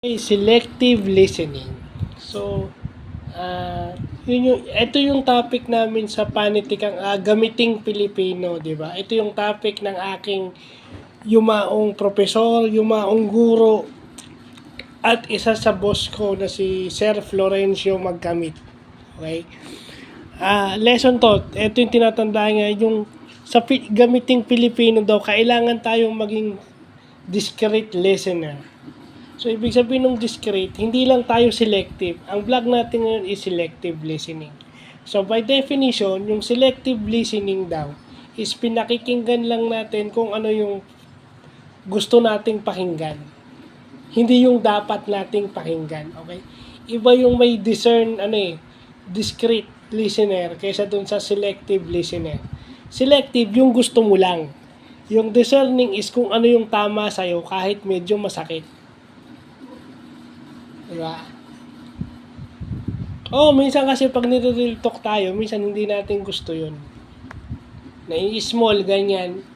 Selective listening. So, ito yung topic namin sa Panitikang Gamiting Pilipino, di ba? Ito yung topic ng aking yumaong profesor, yumaong guro, at isa sa boss ko na si Sir Florencio Magkamit. Okay? Lesson to, ito yung tinatandaan nga, yung sa Gamiting Pilipino daw, kailangan tayong maging discreet listener. So, ibig sabihin ng discreet, hindi lang tayo selective. Ang vlog natin ngayon is selective listening. So, by definition, yung selective listening daw is pinakikinggan lang natin kung ano yung gusto nating pakinggan. Hindi yung dapat nating pakinggan. Okay? Iba yung may discreet listener kaysa dun sa selective listener. Selective, yung gusto mo lang. Yung discerning is kung ano yung tama sa'yo kahit medyo masakit. Diba? Minsan kasi pag nire-real talk tayo, minsan hindi natin gusto yun. Nai-small, ganyan.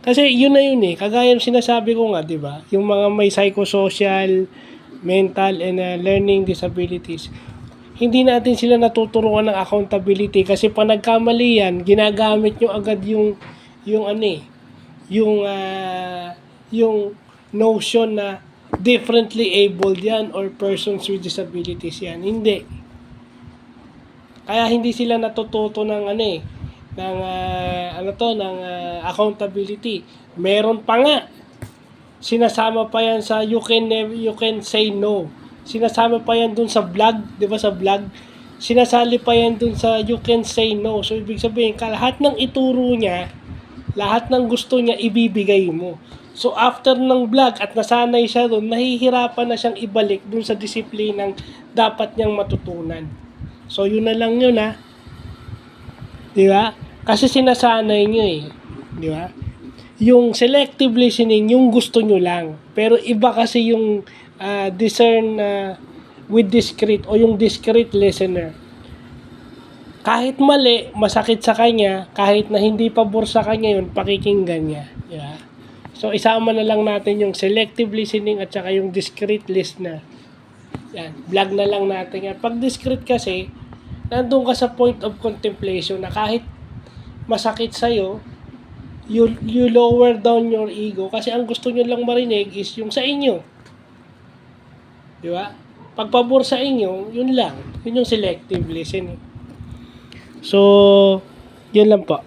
Kasi yun na yun eh. Kagaya yung sinasabi ko nga, di ba? Yung mga may psychosocial, mental, and learning disabilities. Hindi natin sila natuturuan ng accountability kasi pag nagkamali yan, ginagamit nyo agad yung notion na differently abled yan or persons with disabilities yan. Hindi. Kaya hindi sila natututo ng accountability. Meron pa nga. Sinasama pa yan sa you can say no. Sinasama pa yan dun sa vlog, 'di ba sa vlog? Sinasali pa yan dun sa you can say no. So ibig sabihin, lahat ng ituro niya, lahat ng gusto niya ibibigay mo. So, after ng vlog at nasanay siya doon, nahihirapan na siyang ibalik doon sa disiplinang dapat niyang matutunan. So, yun na lang yun, ha? Di ba? Kasi sinasanay niyo eh. Di ba? Yung selective listening, yung gusto niyo lang. Pero iba kasi yung discern with discreet o yung discreet listener. Kahit mali, masakit sa kanya, kahit na hindi pabor sa kanya yun, pakikinggan niya. Di ba? So, isama na lang natin yung selective listening at saka yung discrete listener. Yan, vlog na lang natin yan. Pag discrete kasi, nandun ka sa point of contemplation na kahit masakit sa'yo, you lower down your ego kasi ang gusto nyo lang marinig is yung sa inyo. Di ba? Pag pabor sa inyo, yun lang. Yun yung selective listening. So, yun lang po.